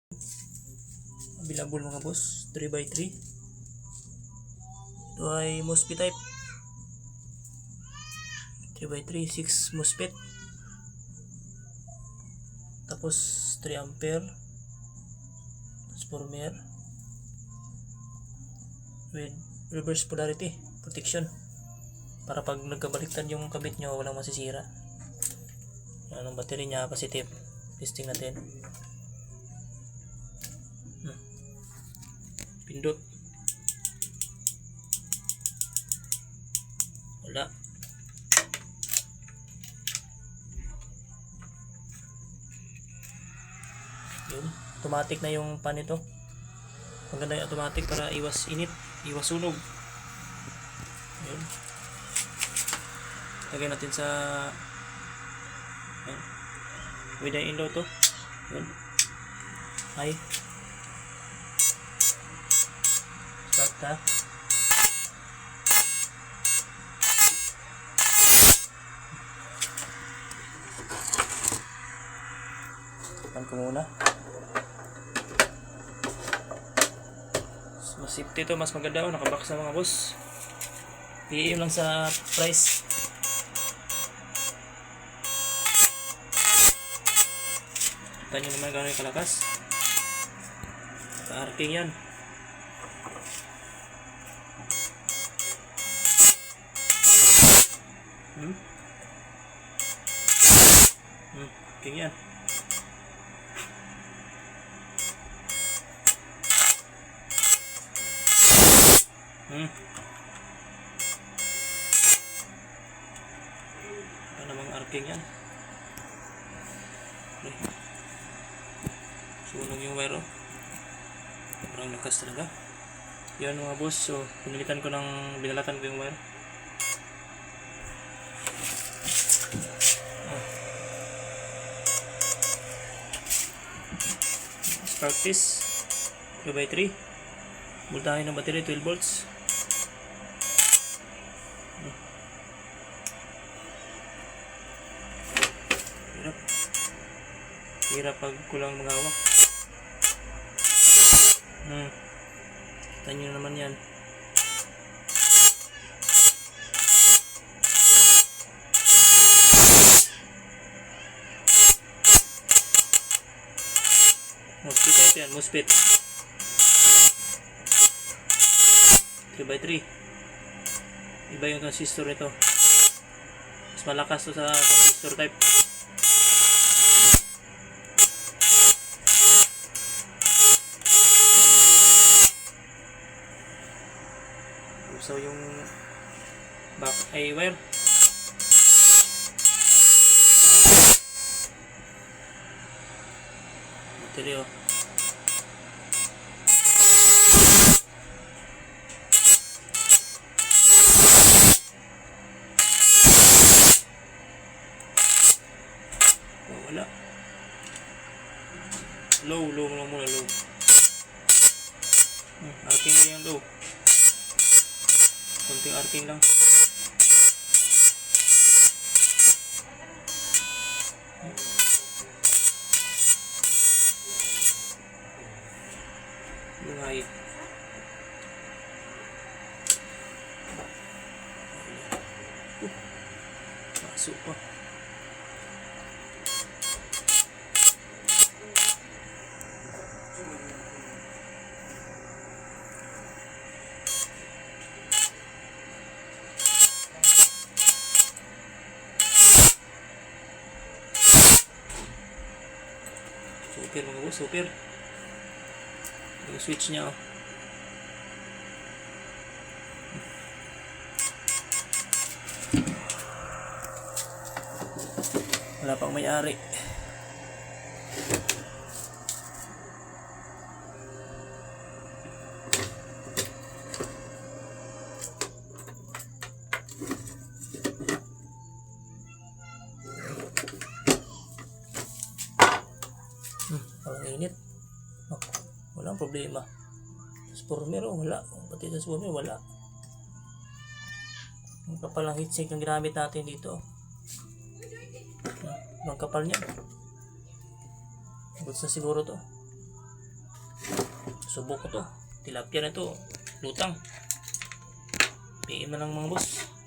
Available mga boss, 3x3. Ito ay MOSFET type 3x3, 6 MOSFET, tapos 3 ampere transformer with reverse polarity protection para pag nagkabaliktad yung kabit nyo walang masisira. Yan ang battery nya, positive. Testing natin. Pindot. Wala. Yun. Automatic na yung pan ito. Maganda yung automatic para iwas init, iwas sunog. Yun. Lagay natin sa yan. With the in-low to. Yun. High. Start ha. Tapan ko muna. Mas safety to, mas maganda o. Nakabox na mga boss. PM lang sa price. Kita nyo naman gano'n yung kalakas. Ka-arking yan. Arking yan. Ano namang arking yan. Okay. Sunog yung wire, oh. Parang lakas talaga. Yan mga boss, so binalitan ko binalatan ko yung wire. Spark test 2x3. Voltahe ng battery 12 volts. Hirap pag kulang maghawak. Kita nyo naman yan. MOSFET type yan, MOSFET 3x3. Iba yung transistor nito. Mas malakas to sa transistor type. So yung back ay wire. Battery, oh. Oh, wala. Low lang muna, low. Arking na yung low. Konting arking lang. Lungay. Masuk pa. Super mga boss, super. Yung switch niya, oh. Wala pang may-ari. Parang init. Oh, walang problema. Transformer, oh, wala. Pati transformer, wala. Ang kapal ng heatsink ang ginamit natin dito. Ang kapal niya. Goods na siguro to. Subok ko to. Tilapia na to. Lutang. PM na lang mga boss.